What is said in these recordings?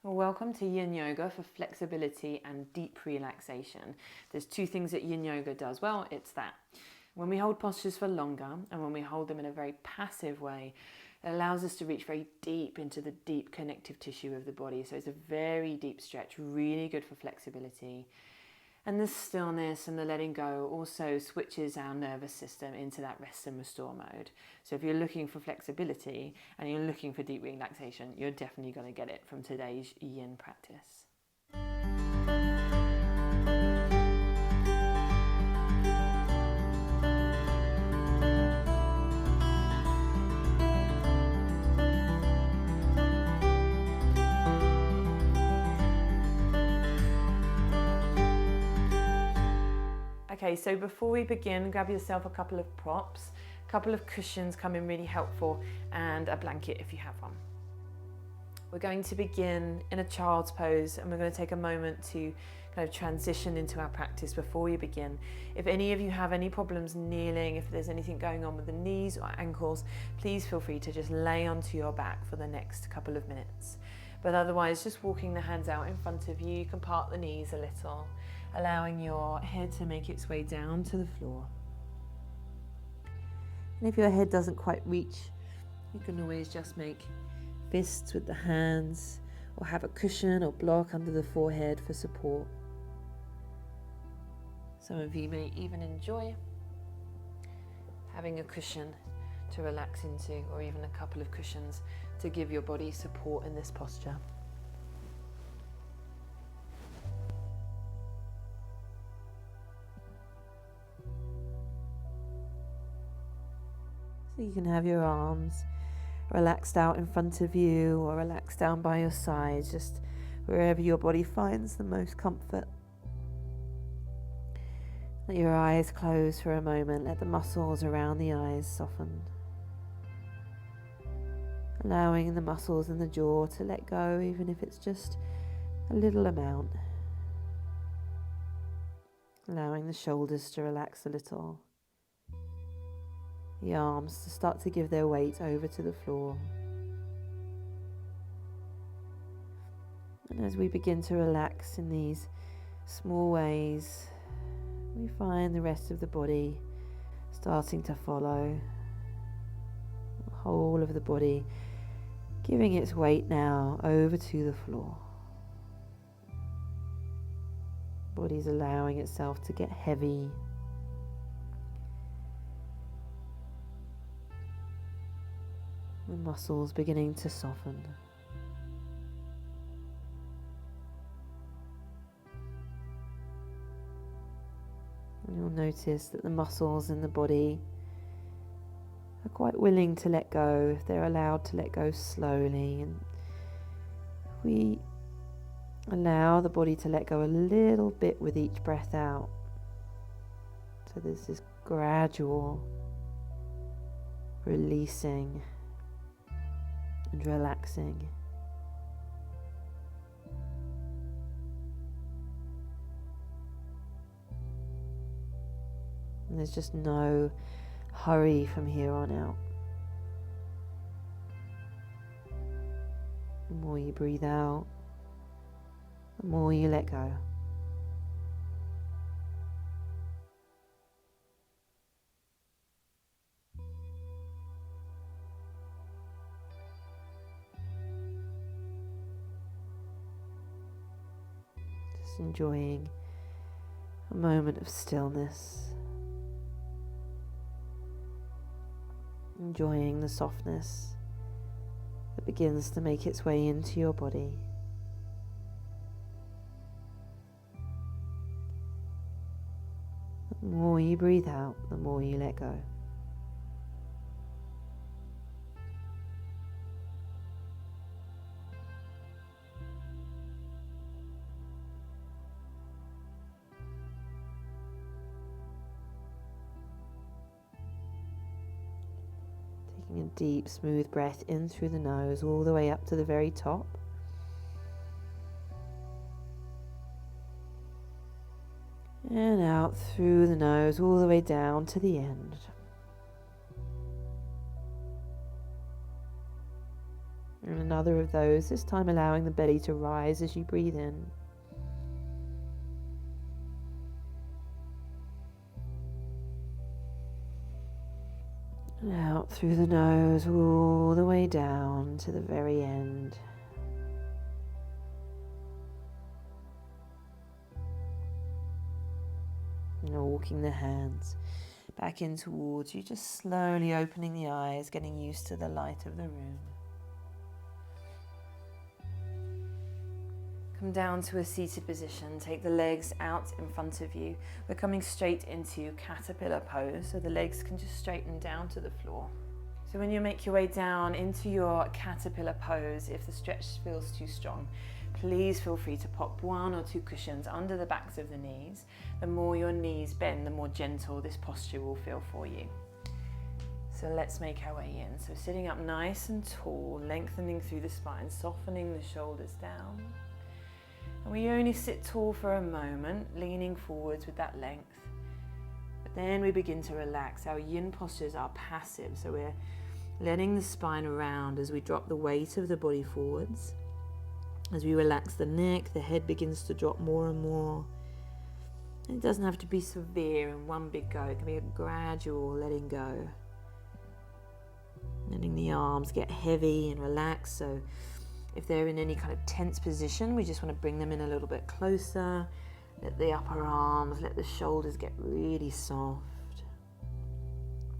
Welcome to Yin Yoga for flexibility and deep relaxation. There's two things that Yin Yoga does well. It's that when we hold postures for longer and when we hold them in a very passive way, it allows us to reach very deep into the deep connective tissue of the body. So it's a very deep stretch, really good for flexibility. And the stillness and the letting go also switches our nervous system into that rest and restore mode. So if you're looking for flexibility and you're looking for deep relaxation, you're definitely going to get it from today's Yin practice. Okay, so before we begin, grab yourself a couple of props, a couple of cushions come in really helpful, and a blanket if you have one. We're going to begin in a child's pose, and we're going to take a moment to kind of transition into our practice before we begin. If any of you have any problems kneeling, if there's anything going on with the knees or ankles, please feel free to just lay onto your back for the next couple of minutes. But otherwise, just walking the hands out in front of you, you can part the knees a little, allowing your head to make its way down to the floor. And if your head doesn't quite reach, you can always just make fists with the hands or have a cushion or block under the forehead for support. Some of you may even enjoy having a cushion to relax into, or even a couple of cushions to give your body support in this posture. So you can have your arms relaxed out in front of you or relaxed down by your sides, just wherever your body finds the most comfort. Let your eyes close for a moment. Let the muscles around the eyes soften. Allowing the muscles in the jaw to let go, even if it's just a little amount. Allowing the shoulders to relax a little. The arms to start to give their weight over to the floor. And as we begin to relax in these small ways, we find the rest of the body starting to follow. The whole of the body giving its weight now over to the floor. Body's allowing itself to get heavy. The muscles beginning to soften. And you'll notice that the muscles in the body are quite willing to let go if they're allowed to let go slowly. And if we allow the body to let go a little bit with each breath out, so there's this gradual releasing and relaxing. And there's just no hurry from here on out. The more you breathe out, the more you let go. Just enjoying a moment of stillness. Enjoying the softness that begins to make its way into your body. The more you breathe out, the more you let go. Taking a deep, smooth breath in through the nose all the way up to the very top. And out through the nose all the way down to the end. and another of those, this time allowing the belly to rise as you breathe in. And out through the nose, all the way down to the very end. And walking the hands back in towards you, just slowly opening the eyes, getting used to the light of the room. Come down to a seated position, take the legs out in front of you. We're coming straight into caterpillar pose, so the legs can just straighten down to the floor. So when you make your way down into your caterpillar pose, if the stretch feels too strong, please feel free to pop 1 or 2 cushions under the backs of the knees. The more your knees bend, the more gentle this posture will feel for you. So let's make our way in. So sitting up nice and tall, lengthening through the spine, softening the shoulders down. And we only sit tall for a moment, leaning forwards with that length. But then we begin to relax. Our yin postures are passive, so we're letting the spine around as we drop the weight of the body forwards. As we relax the neck, the head begins to drop more and more. And it doesn't have to be severe in one big go. It can be a gradual letting go. Letting the arms get heavy and relax. So if they're in any kind of tense position, we just want to bring them in a little bit closer. Let the upper arms, let the shoulders get really soft.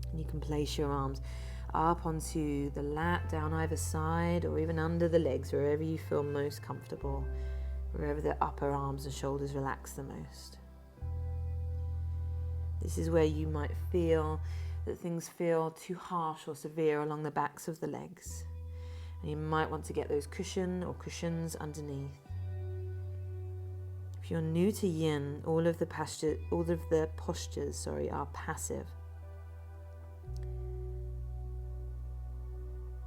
And you can place your arms up onto the lat, down either side, or even under the legs, wherever you feel most comfortable, wherever the upper arms and shoulders relax the most. This is where you might feel that things feel too harsh or severe along the backs of the legs. And you might want to get those cushion or cushions underneath. If you're new to yin, all of the postures are passive.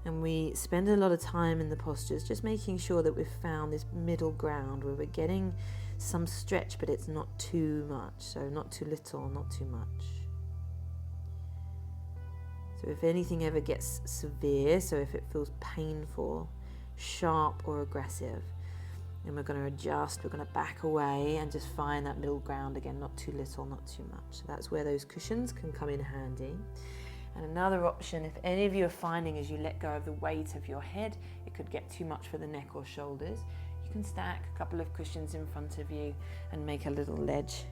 And we spend a lot of time in the postures just making sure that we've found this middle ground where we're getting some stretch, but it's not too much. So not too little, not too much. So if anything ever gets severe, so if it feels painful, sharp or aggressive, then we're going to adjust, we're going to back away and just find that middle ground again, not too little, not too much. So that's where those cushions can come in handy. And another option, if any of you are finding as you let go of the weight of your head, it could get too much for the neck or shoulders, you can stack a couple of cushions in front of you and make a little ledge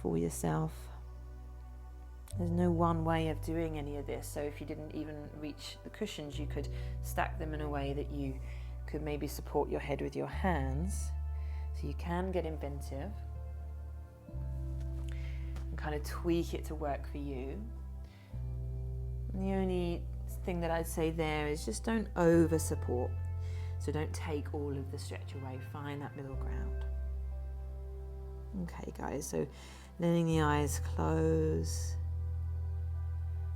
for yourself. There's no one way of doing any of this, so if you didn't even reach the cushions, you could stack them in a way that you could maybe support your head with your hands. So you can get inventive and kind of tweak it to work for you. And the only thing that I'd say there is just don't over support. So don't take all of the stretch away, find that middle ground. Okay guys, so letting the eyes close.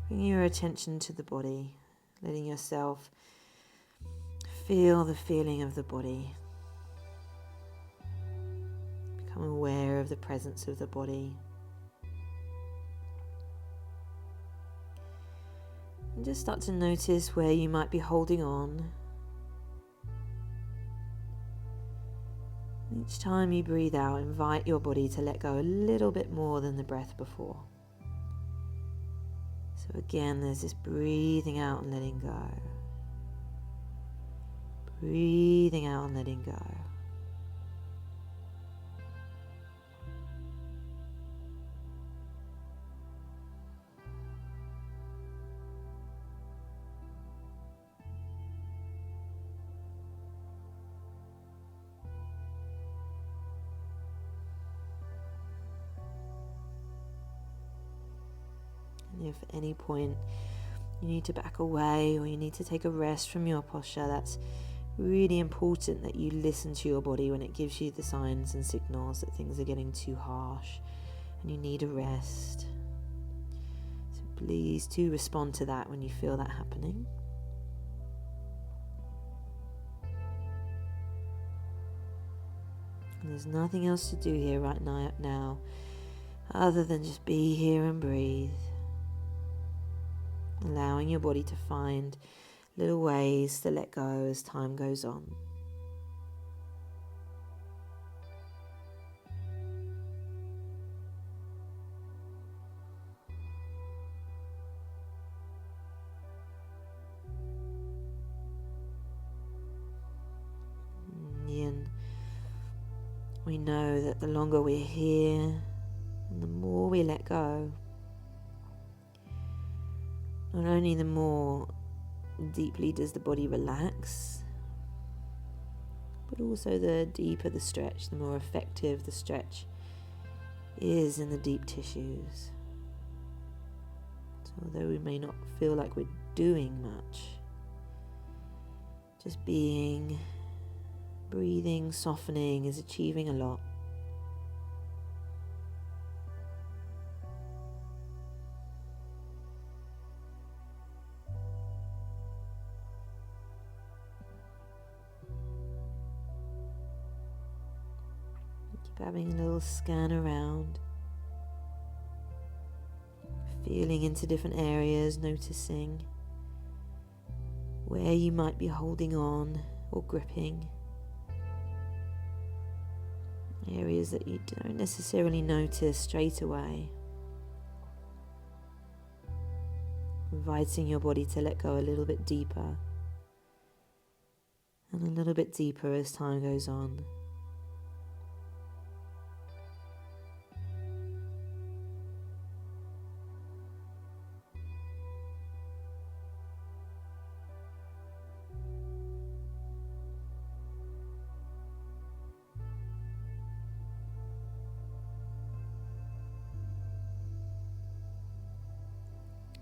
Bringing your attention to the body, letting yourself feel the feeling of the body. Become aware of the presence of the body. And just start to notice where you might be holding on. Each time you breathe out, invite your body to let go a little bit more than the breath before. So again, there's this breathing out and letting go. Breathing out and letting go. And if at any point you need to back away or you need to take a rest from your posture, that's really important that you listen to your body when it gives you the signs and signals that things are getting too harsh and you need a rest. So please do respond to that when you feel that happening. And there's nothing else to do here right now other than just be here and breathe. Allowing your body to find little ways to let go as time goes on. And we know that the longer we're here and the more we let go, not only the more deeply does the body relax, but also the deeper the stretch, the more effective the stretch is in the deep tissues. So although we may not feel like we're doing much, just being, breathing, softening is achieving a lot. Keep having a little scan around, feeling into different areas, noticing where you might be holding on or gripping. Areas that you don't necessarily notice straight away. Inviting your body to let go a little bit deeper and a little bit deeper as time goes on.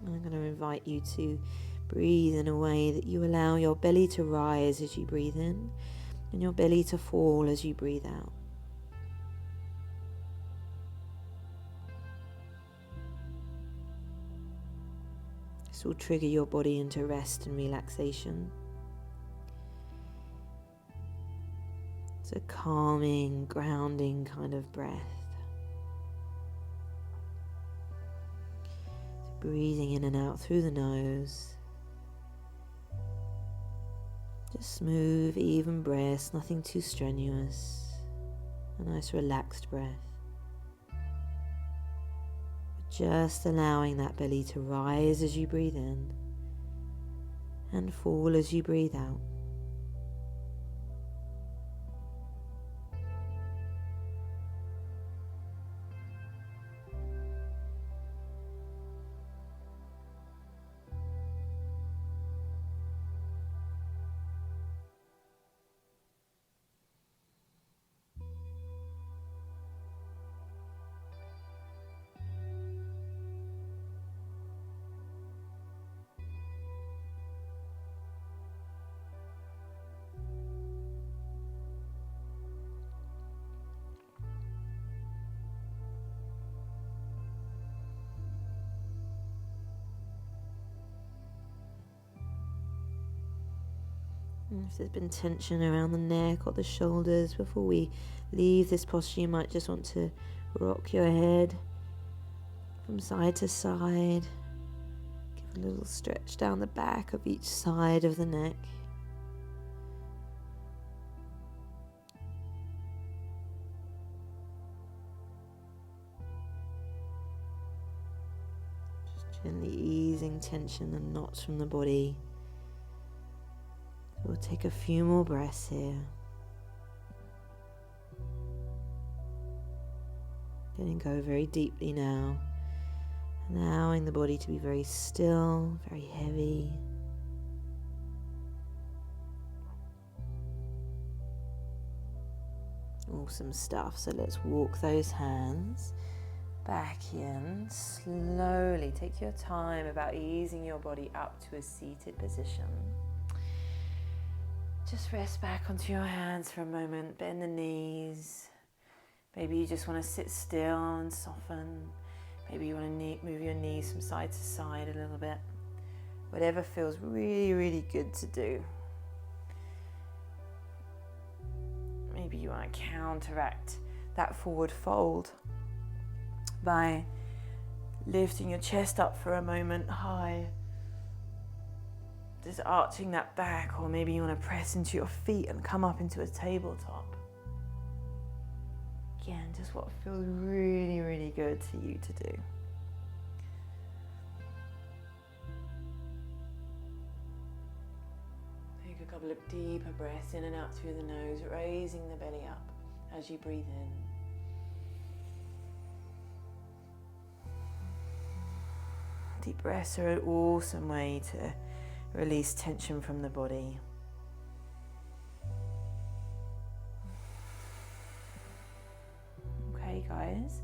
I'm going to invite you to breathe in a way that you allow your belly to rise as you breathe in and your belly to fall as you breathe out. This will trigger your body into rest and relaxation. It's a calming, grounding kind of breath. Breathing in and out through the nose. Just smooth, even breaths, nothing too strenuous. A nice relaxed breath. Just allowing that belly to rise as you breathe in and fall as you breathe out. If there's been tension around the neck or the shoulders, before we leave this posture, you might just want to rock your head from side to side. Give a little stretch down the back of each side of the neck. Just gently easing tension and knots from the body. We'll take a few more breaths here. Letting go very deeply now. Allowing the body to be very still, very heavy. Awesome stuff. So let's walk those hands back in. Slowly take your time about easing your body up to a seated position. Just rest back onto your hands for a moment, bend the knees. Maybe you just want to sit still and soften. Maybe you want to move your knees from side to side a little bit. Whatever feels really, really good to do. Maybe you want to counteract that forward fold by lifting your chest up for a moment high. just arching that back, or maybe you want to press into your feet and come up into a tabletop. Again, just what feels really, really good to you to do. Take a couple of deeper breaths in and out through the nose, raising the belly up as you breathe in. Deep breaths are an awesome way to release tension from the body. Okay, guys.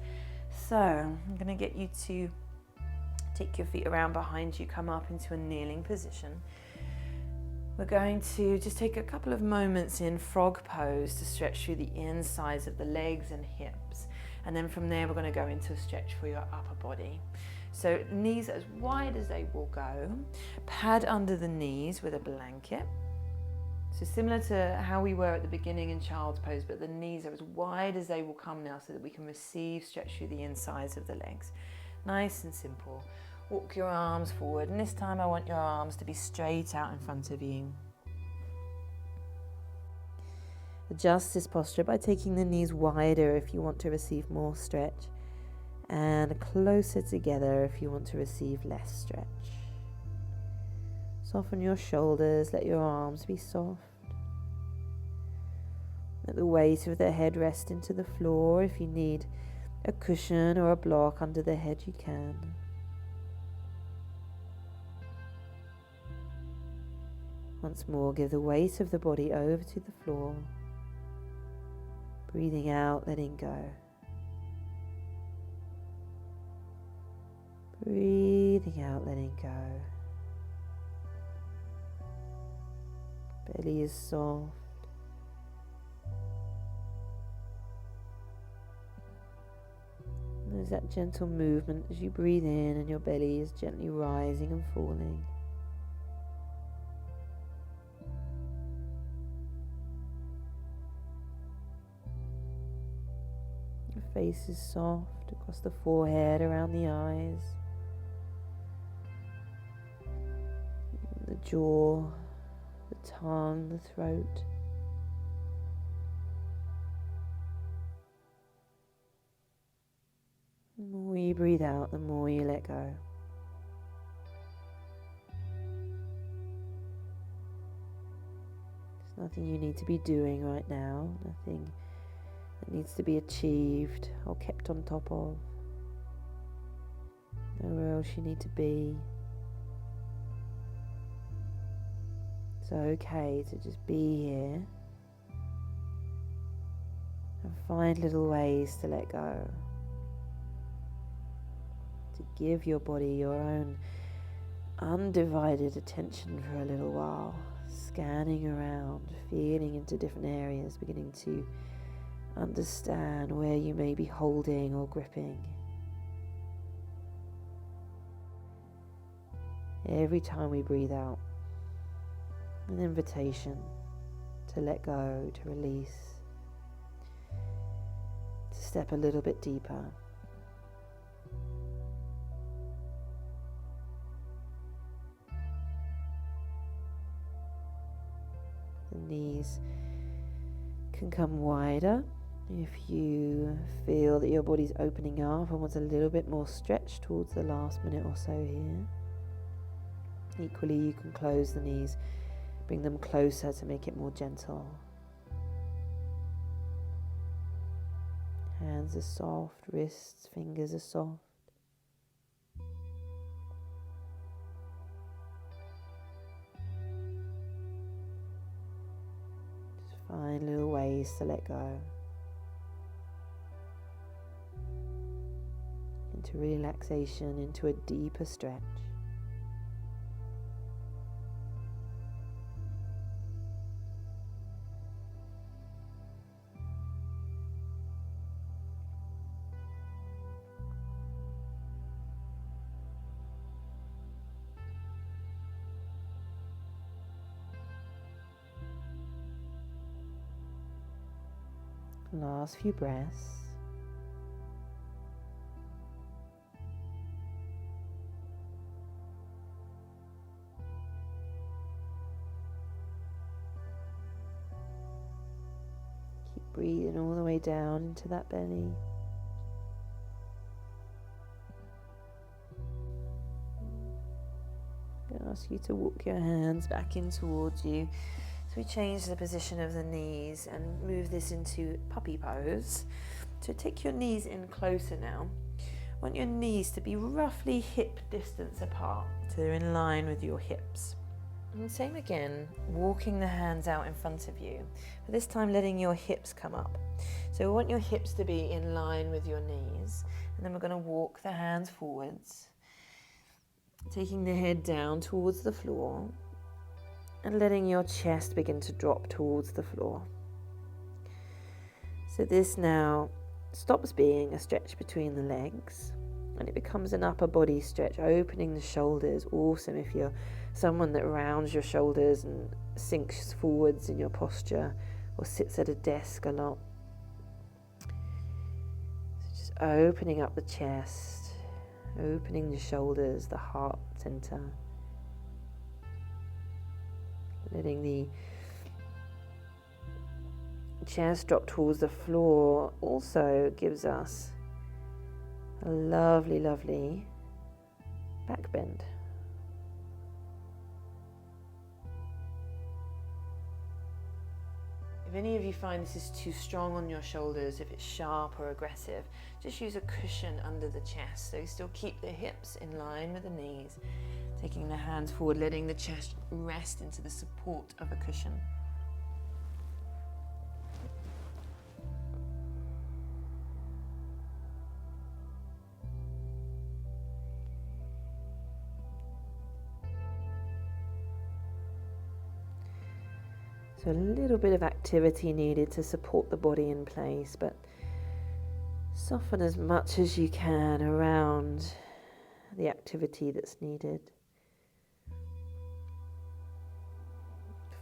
So I'm going to get you to take your feet around behind you, come up into a kneeling position. We're going to just take a couple of moments in frog pose to stretch through the insides of the legs and hips. And then from there, we're going to go into a stretch for your upper body. So knees as wide as they will go. Pad under the knees with a blanket. So similar to how we were at the beginning in child's pose, but the knees are as wide as they will come now so that we can receive stretch through the insides of the legs. Nice and simple. Walk your arms forward, and this time I want your arms to be straight out in front of you. Adjust this posture by taking the knees wider if you want to receive more stretch, and closer together if you want to receive less stretch. Soften your shoulders, let your arms be soft. Let the weight of the head rest into the floor. If you need a cushion or a block under the head, you can. Once more, give the weight of the body over to the floor. Breathing out, letting go. Breathing out, letting go. Belly is soft. There's that gentle movement as you breathe in and your belly is gently rising and falling. Your face is soft across the forehead, around the eyes, the jaw, the tongue, the throat. The more you breathe out, the more you let go. There's nothing you need to be doing right now, nothing that needs to be achieved or kept on top of. Nowhere else you need to be. It's okay to just be here and find little ways to let go. To give your body your own undivided attention for a little while, scanning around, feeling into different areas, beginning to understand where you may be holding or gripping. Every time we breathe out, an invitation to let go, to release, to step a little bit deeper. The knees can come wider if you feel that your body's opening up and wants a little bit more stretch towards the last minute or so here. Equally, you can close the knees, bring them closer to make it more gentle. Hands are soft, wrists, fingers are soft. Just find little ways to let go. Into relaxation, into a deeper stretch. Last few breaths. breathing all the way down into that belly. I'm going to ask you to walk your hands back in towards you. So we change the position of the knees and move this into puppy pose. So take your knees in closer now. I want your knees to be roughly hip distance apart, so they're in line with your hips. And same again, walking the hands out in front of you, but this time letting your hips come up. So we want your hips to be in line with your knees, and then we're going to walk the hands forwards, taking the head down towards the floor, and letting your chest begin to drop towards the floor. So this now stops being a stretch between the legs and it becomes an upper body stretch, opening the shoulders. Awesome if you're someone that rounds your shoulders and sinks forwards in your posture or sits at a desk a lot. So just opening up the chest, opening the shoulders, the heart center, letting the chest drop towards the floor also gives us a lovely, lovely back bend. If any of you find this is too strong on your shoulders, if it's sharp or aggressive, just use a cushion under the chest. So you still keep the hips in line with the knees, taking the hands forward, letting the chest rest into the support of a cushion. So a little bit of activity needed to support the body in place, but soften as much as you can around the activity that's needed.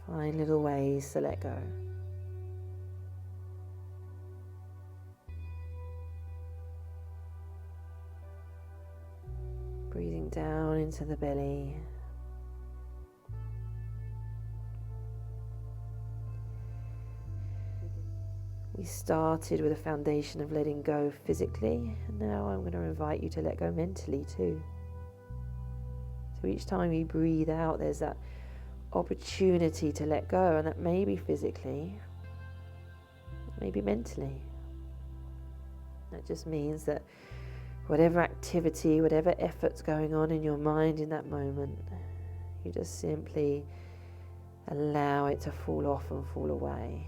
Find little ways to let go. Breathing down into the belly. We started with a foundation of letting go physically, and now I'm going to invite you to let go mentally too. So each time you breathe out, there's that opportunity to let go, and that may be physically, maybe mentally. That just means that whatever activity, whatever effort's going on in your mind in that moment, you just simply allow it to fall off and fall away.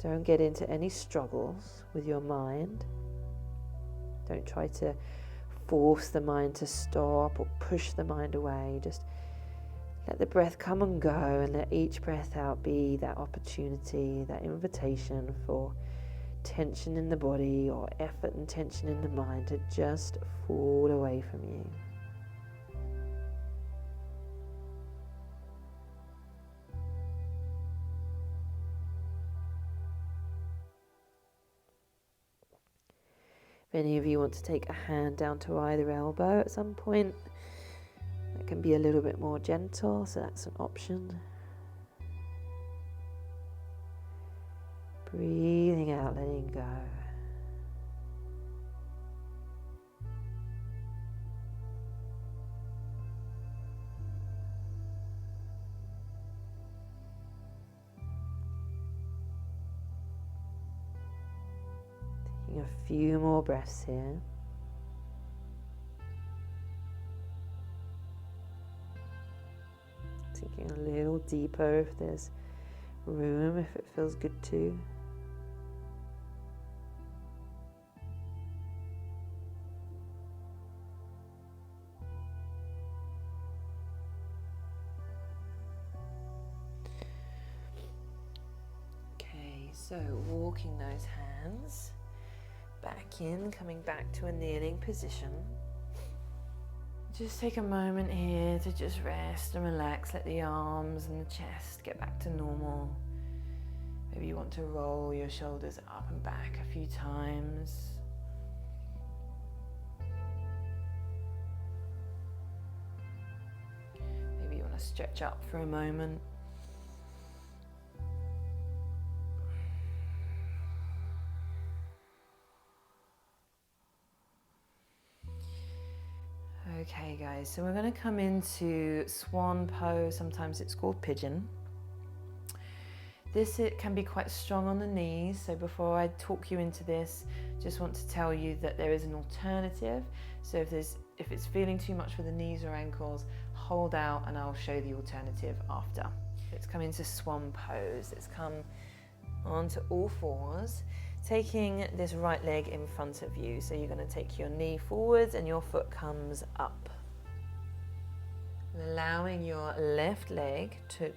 Don't get into any struggles with your mind. Don't try to force the mind to stop or push the mind away. Just let the breath come and go, and let each breath out be that opportunity, that invitation for tension in the body or effort and tension in the mind to just fall away from you. If any of you want to take a hand down to either elbow at some point, that can be a little bit more gentle, so that's an option. Breathing out, letting go. A few more breaths here. Taking a little deeper if there's room, if it feels good to. Okay, so walking those hands back in, coming back to a kneeling position. Just take a moment here to just rest and relax. Let the arms and the chest get back to normal. Maybe you want to roll your shoulders up and back a few times. going to stretch up for a moment. Okay guys, so we're going to come into Swan pose, sometimes it's called pigeon. It can be quite strong on the knees, so before I talk you into this, just want to tell you that there is an alternative. So if it's feeling too much for the knees or ankles, hold out and I'll show the alternative after. Let's come into Swan pose. Let's come onto all fours, taking this right leg in front of you. So you're going to take your knee forwards and your foot comes up. And allowing your left leg to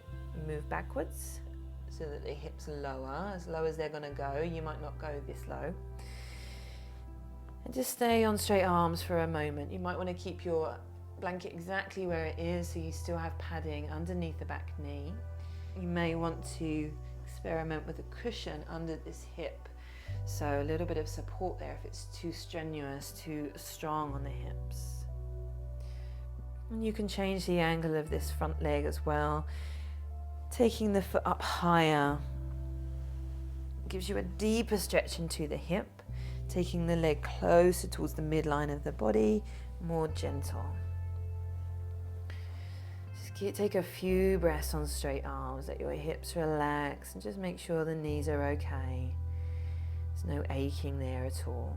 move backwards so that the hips are lower as they're going to go. You might not go this low. And just stay on straight arms for a moment. You might want to keep your blanket exactly where it is so you still have padding underneath the back knee. You may want to experiment with a cushion under this hip. So a little bit of support there if it's too strenuous, too strong on the hips. And you can change the angle of this front leg as well. Taking the foot up higher gives you a deeper stretch into the hip. Taking the leg closer towards the midline of the body, more gentle. Just take a few breaths on straight arms, let your hips relax and just make sure the knees are okay. There's no aching there at all.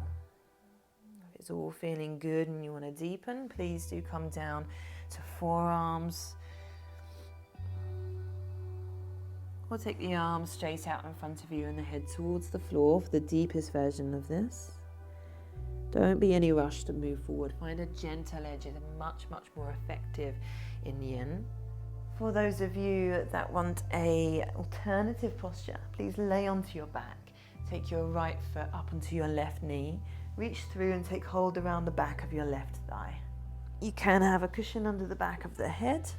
If it's all feeling good and you want to deepen, please do come down to forearms. Or take the arms straight out in front of you and the head towards the floor for the deepest version of this. Don't be any rush to move forward. Find a gentle edge. It's much more effective in Yin. For those of you that want an alternative posture, please lay onto your back. Take your right foot up onto your left knee. Reach through and take hold around the back of your left thigh. You can have a cushion under the back of the head.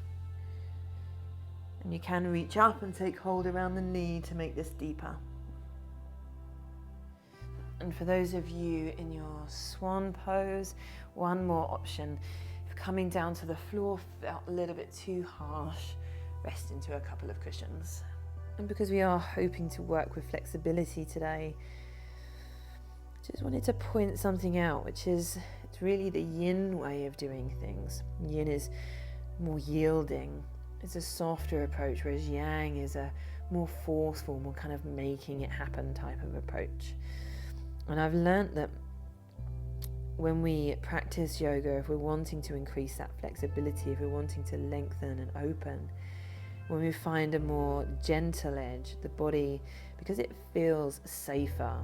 And you can reach up and take hold around the knee to make this deeper. And for those of you in your swan pose, one more option. If coming down to the floor felt a little bit too harsh, rest into a couple of cushions. And because we are hoping to work with flexibility today, just wanted to point something out, which is it's really the yin way of doing things. Yin is more yielding. It's a softer approach, whereas yang is a more forceful, more kind of making it happen type of approach. And I've learnt that when we practice yoga, if we're wanting to increase that flexibility, if we're wanting to lengthen and open, when we find a more gentle edge, the body, because it feels safer,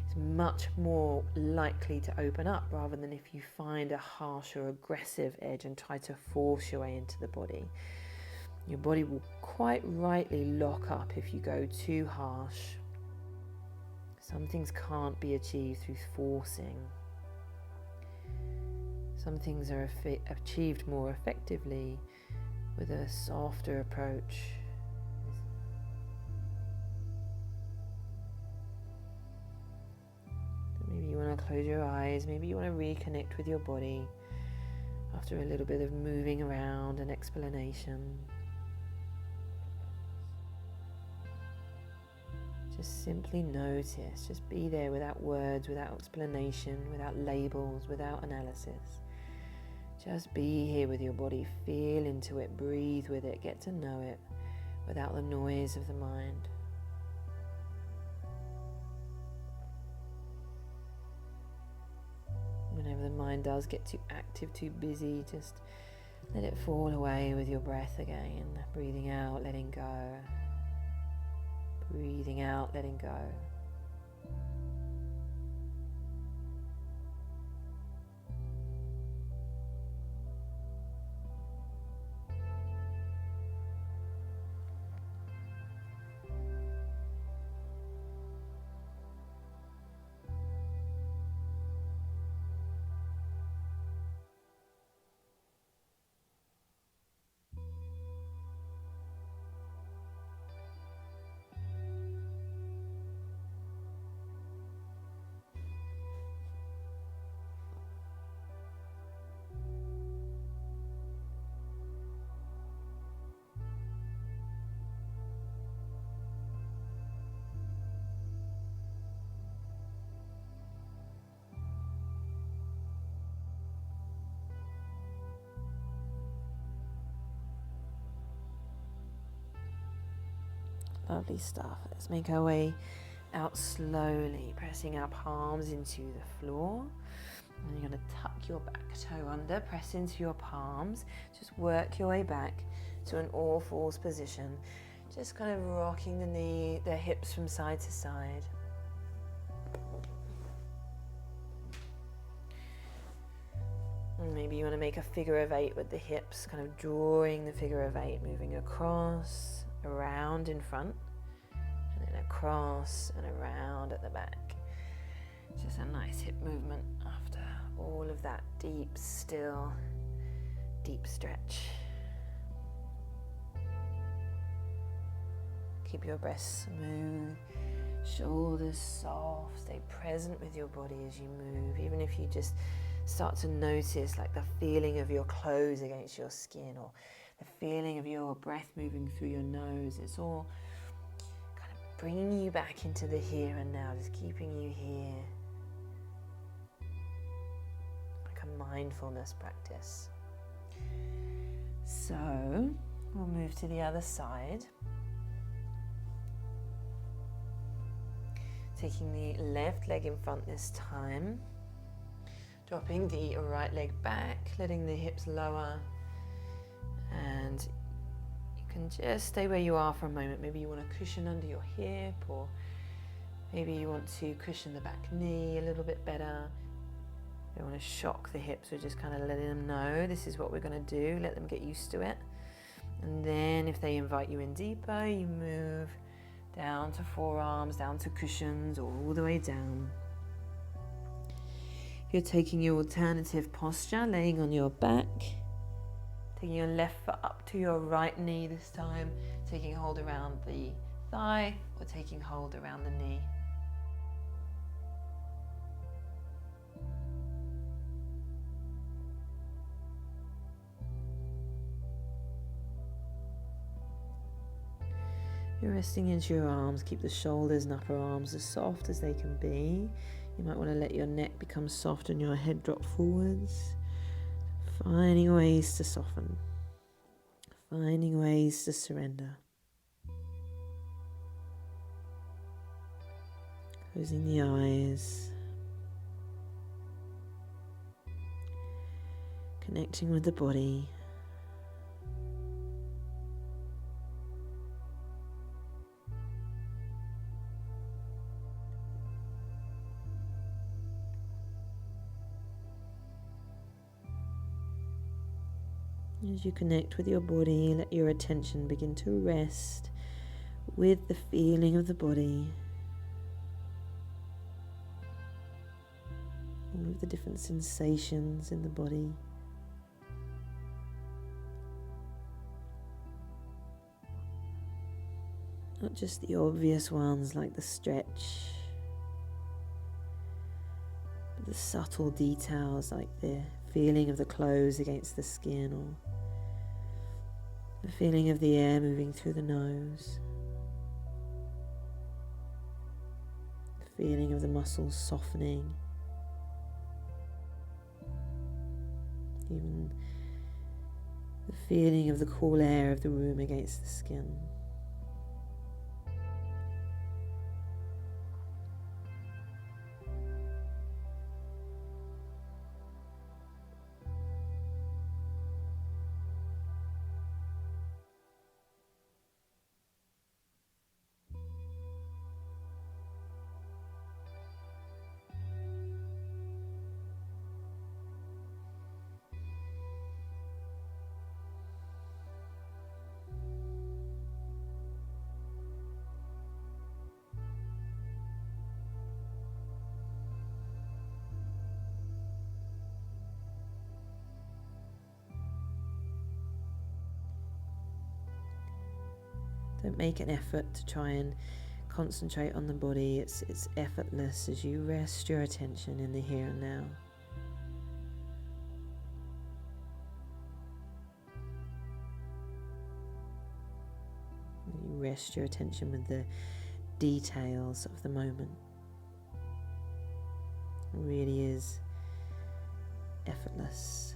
it's much more likely to open up rather than if you find a harsh or aggressive edge and try to force your way into the body. Your body will quite rightly lock up if you go too harsh. Some things can't be achieved through forcing. Some things are achieved more effectively with a softer approach. Maybe you want to close your eyes, maybe you want to reconnect with your body after a little bit of moving around and explanation. Just simply notice, just be there without words, without explanation, without labels, without analysis. Just be here with your body, feel into it, breathe with it, get to know it without the noise of the mind. Whenever the mind does get too active, too busy, just let it fall away with your breath again, breathing out, letting go. Breathing out, letting go. Lovely stuff. Let's make our way out slowly, pressing our palms into the floor. And you're going to tuck your back toe under, press into your palms. Just work your way back to an all fours position. Just kind of rocking the hips from side to side. And maybe you want to make a figure of 8 with the hips, kind of drawing the figure of 8, moving across, around in front, and then across and around at the back. Just a nice hip movement after all of that deep, still, deep stretch. Keep your breath smooth, shoulders soft, stay present with your body as you move, even if you just start to notice like the feeling of your clothes against your skin or the feeling of your breath moving through your nose. It's all kind of bringing you back into the here and now, just keeping you here, like a mindfulness practice. So we'll move to the other side. Taking the left leg in front this time. Dropping the right leg back, letting the hips lower. And you can just stay where you are for a moment. Maybe you want to cushion under your hip, or maybe you want to cushion the back knee a little bit better. You don't want to shock the hips, we're just kind of letting them know this is what we're going to do. Let them get used to it. And then if they invite you in deeper, you move down to forearms, down to cushions, or all the way down. If you're taking your alternative posture, laying on your back, taking your left foot up to your right knee this time, taking hold around the thigh, or taking hold around the knee. You're resting into your arms. Keep the shoulders and upper arms as soft as they can be. You might want to let your neck become soft and your head drop forwards. Finding ways to soften. Finding ways to surrender. Closing the eyes. Connecting with the body. As you connect with your body, let your attention begin to rest with the feeling of the body. All of the different sensations in the body. Not just the obvious ones like the stretch, but the subtle details like the feeling of the clothes against the skin, or the feeling of the air moving through the nose, the feeling of the muscles softening, even the feeling of the cool air of the room against the skin. Don't make an effort to try and concentrate on the body. It's effortless as you rest your attention in the here and now. You rest your attention with the details of the moment. It really is effortless.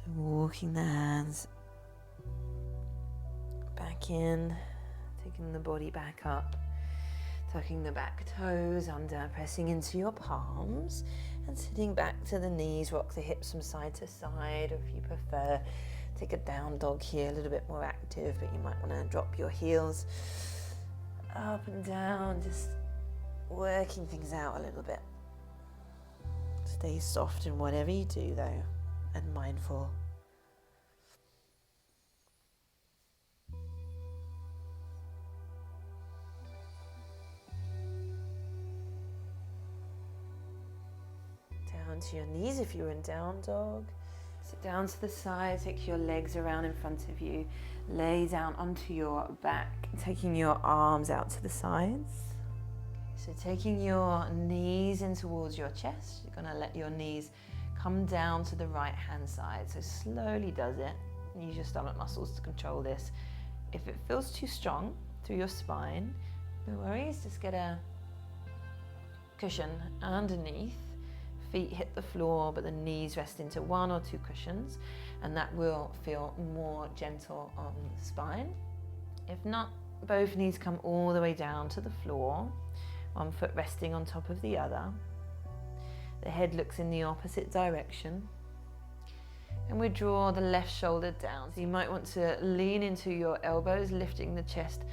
So walking the hands back in, taking the body back up, tucking the back toes under, pressing into your palms and sitting back to the knees. Rock the hips from side to side, or if you prefer, take a down dog here, a little bit more active, but you might want to drop your heels up and down, just working things out a little bit. Stay soft in whatever you do though, and mindful. Down to your knees if you're in down dog. Sit down to the side, take your legs around in front of you. Lay down onto your back, taking your arms out to the sides. So taking your knees in towards your chest, you're going to let your knees come down to the right hand side. So slowly does it. Use your stomach muscles to control this. If it feels too strong through your spine, no worries, just get a cushion underneath. Feet hit the floor, but the knees rest into one or two cushions, and that will feel more gentle on the spine. If not, both knees come all the way down to the floor, one foot resting on top of the other. The head looks in the opposite direction, and we draw the left shoulder down. So you might want to lean into your elbows, lifting the chest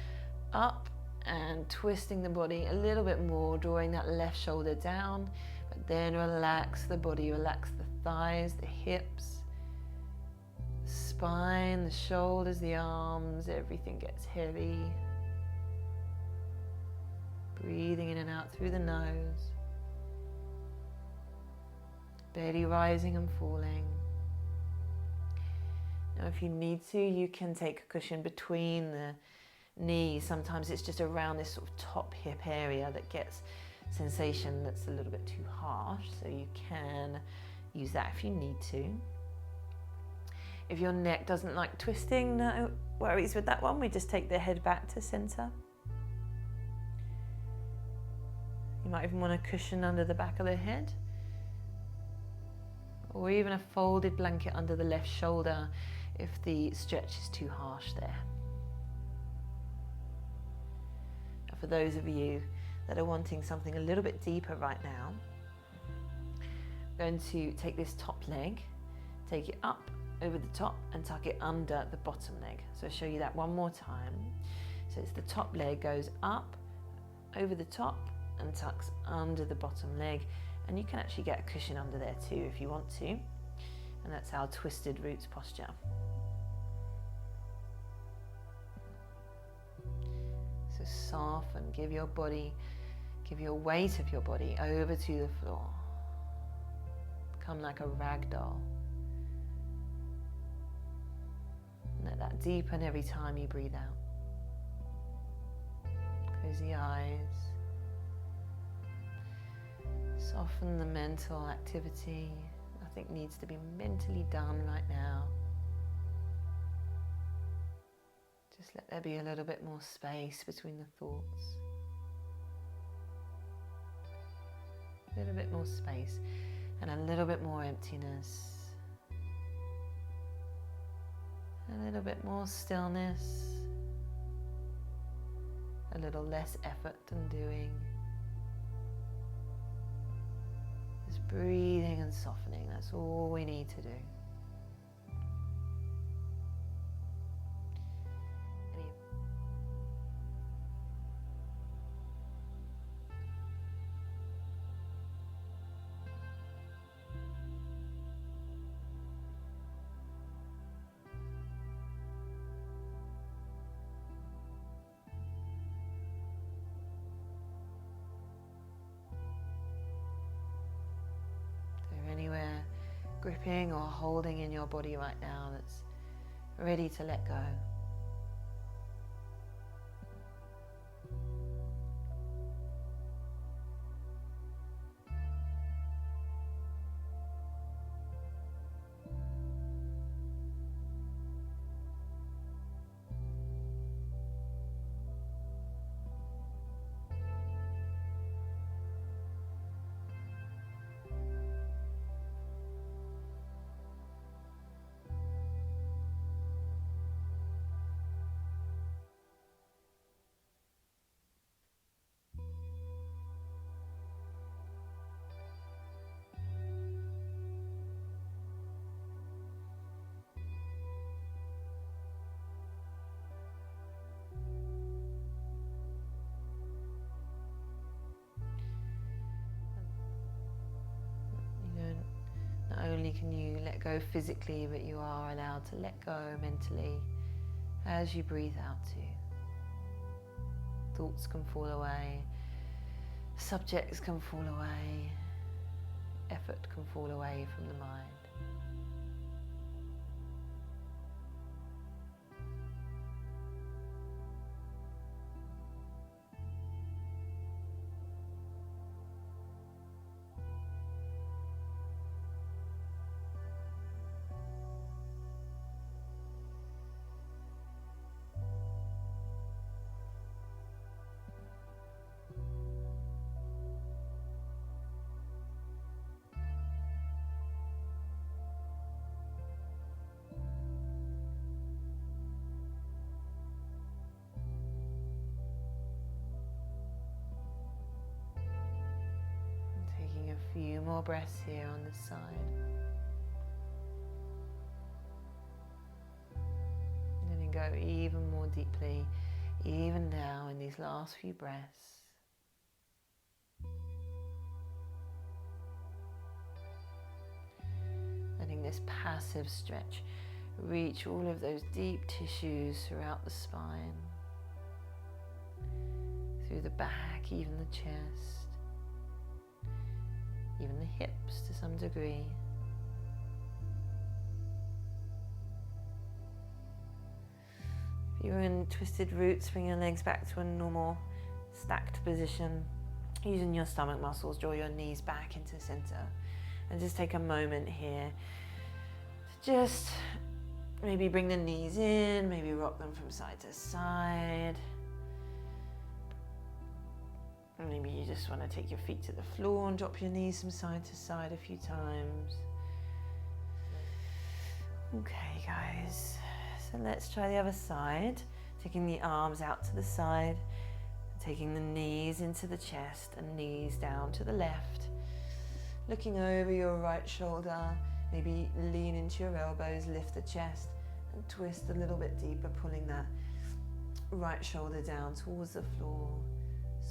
up and twisting the body a little bit more, drawing that left shoulder down. But then relax the body, relax the thighs, the hips, the spine, the shoulders, the arms, everything gets heavy. Breathing in and out through the nose. Belly rising and falling. Now if you need to, you can take a cushion between the knees. Sometimes it's just around this sort of top hip area that gets sensation that's a little bit too harsh, so you can use that if you need to. If your neck doesn't like twisting, no worries with that one. We just take the head back to center. You might even want a cushion under the back of the head, or even a folded blanket under the left shoulder if the stretch is too harsh there. Now for those of you that are wanting something a little bit deeper right now, I'm going to take this top leg, take it up over the top and tuck it under the bottom leg. So I'll show you that one more time. So it's the top leg goes up over the top and tucks under the bottom leg, and you can actually get a cushion under there too if you want to, and that's our twisted roots posture. So soften, give your weight of your body over to the floor. Become like a rag doll. Let that deepen every time you breathe out. Close the eyes. Soften the mental activity. Nothing needs to be mentally done right now. Just let there be a little bit more space between the thoughts. A little bit more space and a little bit more emptiness. A little bit more stillness. A little less effort than doing. Just breathing and softening, that's all we need to do. Anywhere gripping or holding in your body right now that's ready to let go. only can you let go physically, but you are allowed to let go mentally as you breathe out too. Thoughts can fall away, subjects can fall away, effort can fall away from the mind. Taking a few more breaths here on this side. And then go even more deeply, even now in these last few breaths. Letting this passive stretch reach all of those deep tissues throughout the spine, through the back, even the chest, even the hips to some degree. If you're in twisted roots, bring your legs back to a normal stacked position. Using your stomach muscles, draw your knees back into center. And just take a moment here to just maybe bring the knees in, maybe rock them from side to side. Maybe you just want to take your feet to the floor and drop your knees from side to side a few times. Okay, guys, so let's try the other side. Taking the arms out to the side, taking the knees into the chest and knees down to the left. Looking over your right shoulder, maybe lean into your elbows, lift the chest and twist a little bit deeper, pulling that right shoulder down towards the floor.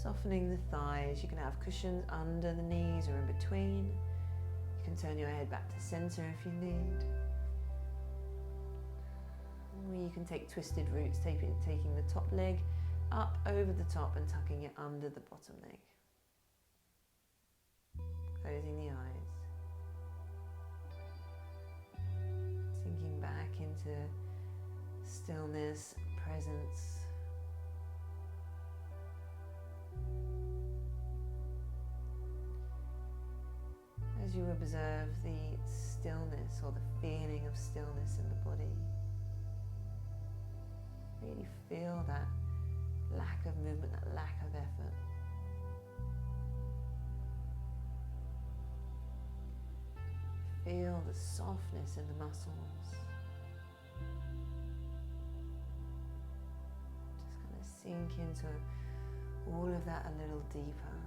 Softening the thighs. You can have cushions under the knees or in between. You can turn your head back to center if you need. Or you can take twisted roots, taking the top leg up over the top and tucking it under the bottom leg. Closing the eyes. Sinking back into stillness, presence. As you observe the stillness or the feeling of stillness in the body, really feel that lack of movement, that lack of effort. Feel the softness in the muscles. Just kind of sink into all of that a little deeper.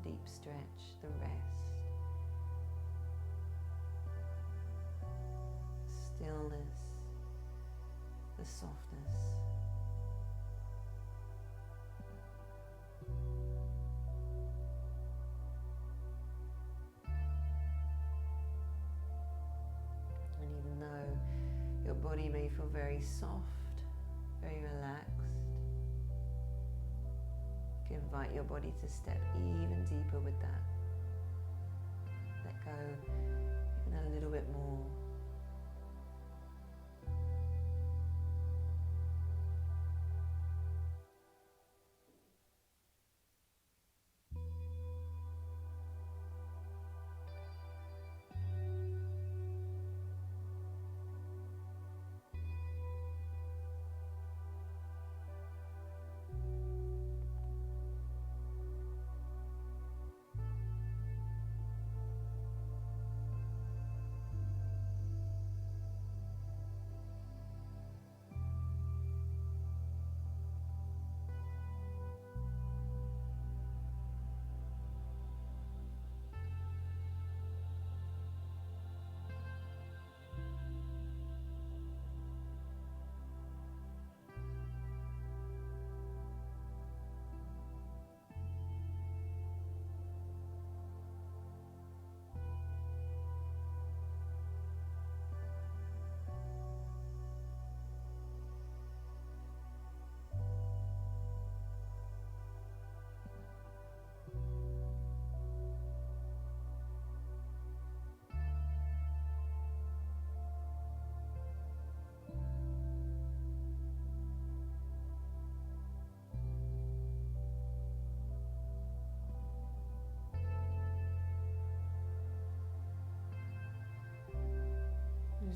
Deep stretch, the rest, stillness, the softness. And even though your body may feel very soft, very relaxed, invite your body to step even deeper with that. Let go even a little bit more.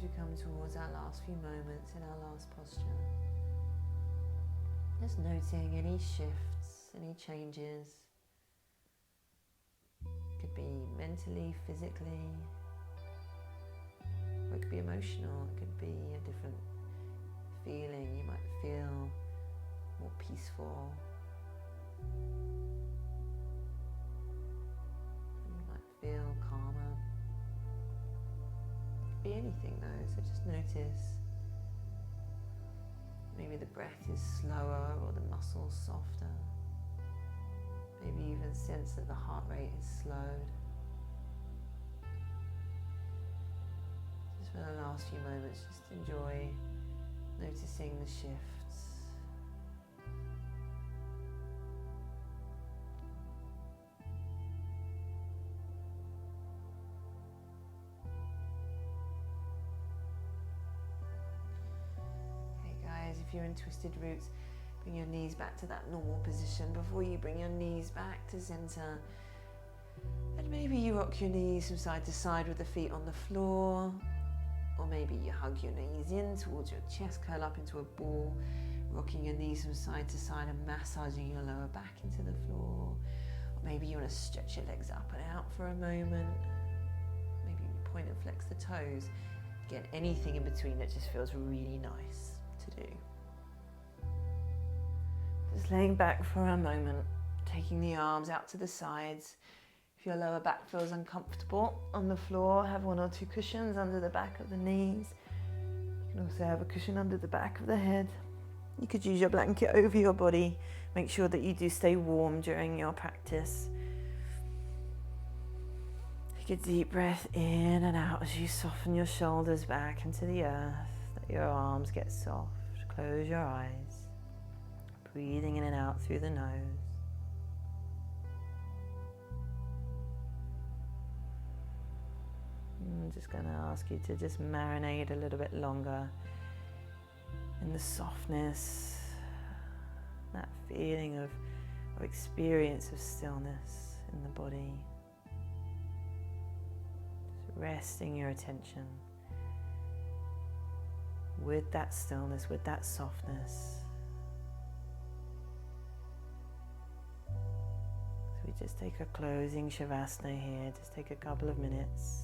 we come towards our last few moments in our last posture, just noting any shifts, any changes. It could be mentally, physically, or it could be emotional. It could be a different feeling. You might feel more peaceful. You might feel calmer. It could be anything though, so just notice. Maybe the breath is slower or the muscles softer. Maybe even sense that the heart rate is slowed. Just for the last few moments, just enjoy noticing the shifts. Okay guys, if you're in twisted roots, bring your knees back to that normal position. Before you bring your knees back to center, and maybe you rock your knees from side to side with the feet on the floor, or maybe you hug your knees in towards your chest, curl up into a ball, rocking your knees from side to side and massaging your lower back into the floor. Or maybe you want to stretch your legs up and out for a moment. Maybe you point and flex the toes. Again, anything in between that just feels really nice to do. Just laying back for a moment, taking the arms out to the sides. If your lower back feels uncomfortable on the floor, have one or two cushions under the back of the knees. You can also have a cushion under the back of the head. You could use your blanket over your body. Make sure that you do stay warm during your practice. Take a deep breath in and out as you soften your shoulders back into the earth. Let your arms get soft. Close your eyes. Breathing in and out through the nose. I'm just going to ask you to just marinate a little bit longer in the softness, that feeling of experience of stillness in the body. Just resting your attention with that stillness, with that softness. So we just take a closing Savasana here, just take a couple of minutes.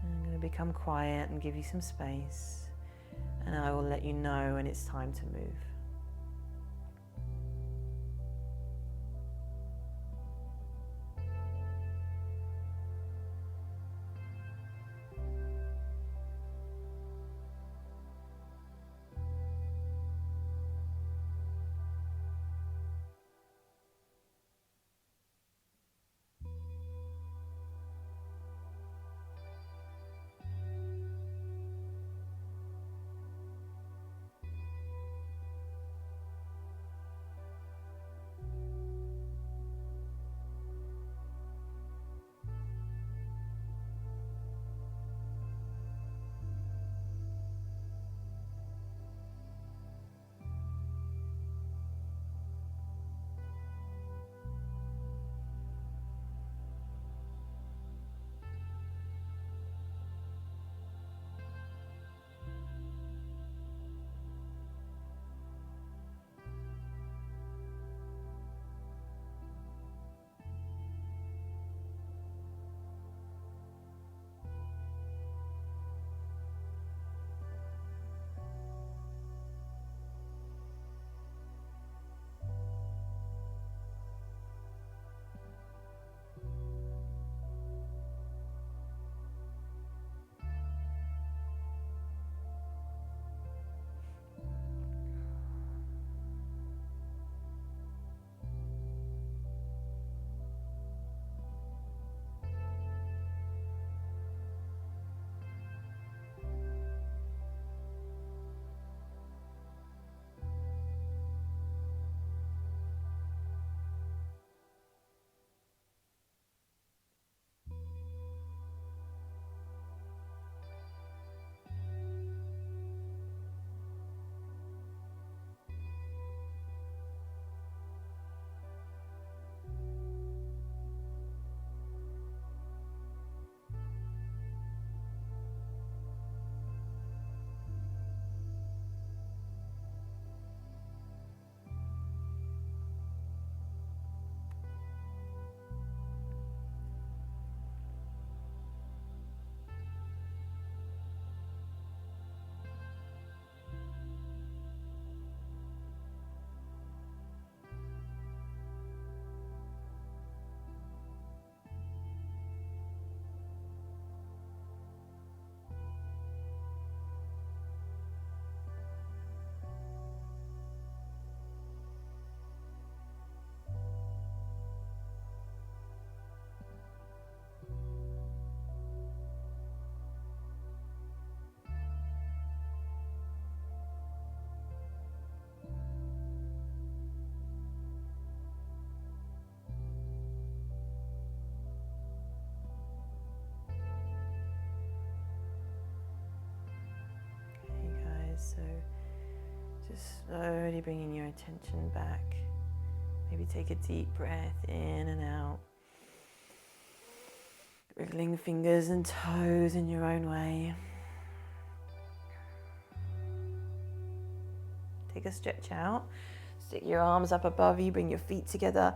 I'm going to become quiet and give you some space, and I will let you know when it's time to move. slowly bringing your attention back. Maybe take a deep breath in and out. Wriggling fingers and toes in your own way. Take a stretch out. Stick your arms up above you, bring your feet together.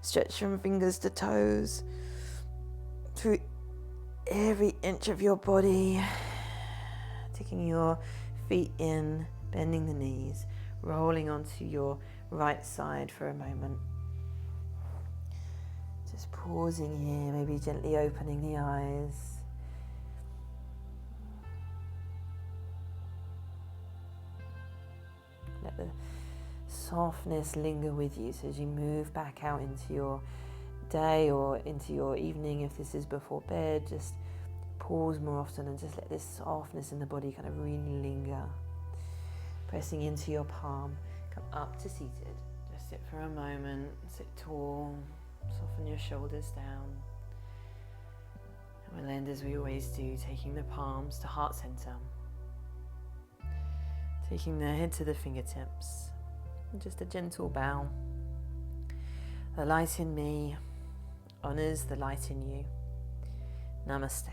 Stretch from fingers to toes. Through every inch of your body. Taking your feet in, bending the knees, rolling onto your right side for a moment. Just pausing here, maybe gently opening the eyes. Let the softness linger with you, so as you move back out into your day or into your evening, if this is before bed, just pause more often and just let this softness in the body kind of really linger. Pressing into your palm, come up to seated. Just sit for a moment, sit tall, soften your shoulders down. And we'll end as we always do, taking the palms to heart center. Taking the head to the fingertips. And just a gentle bow. The light in me honors the light in you. Namaste.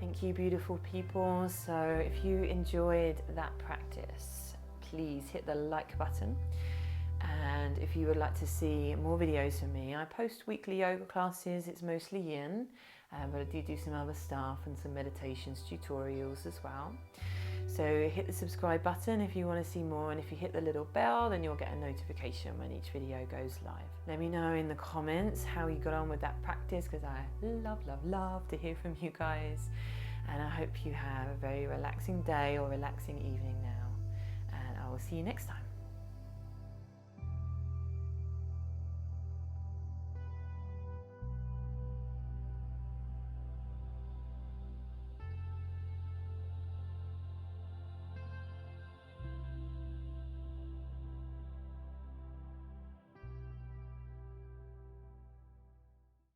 Thank you, beautiful people. So if you enjoyed that practice, please hit the like button. And if you would like to see more videos from me, I post weekly yoga classes. It's mostly yin, but I do some other stuff and some meditations, tutorials as well. So hit the subscribe button if you want to see more, and if you hit the little bell, then you'll get a notification when each video goes live. Let me know in the comments how you got on with that practice, because I love to hear from you guys. And I hope you have a very relaxing day or relaxing evening now. And I will see you next time.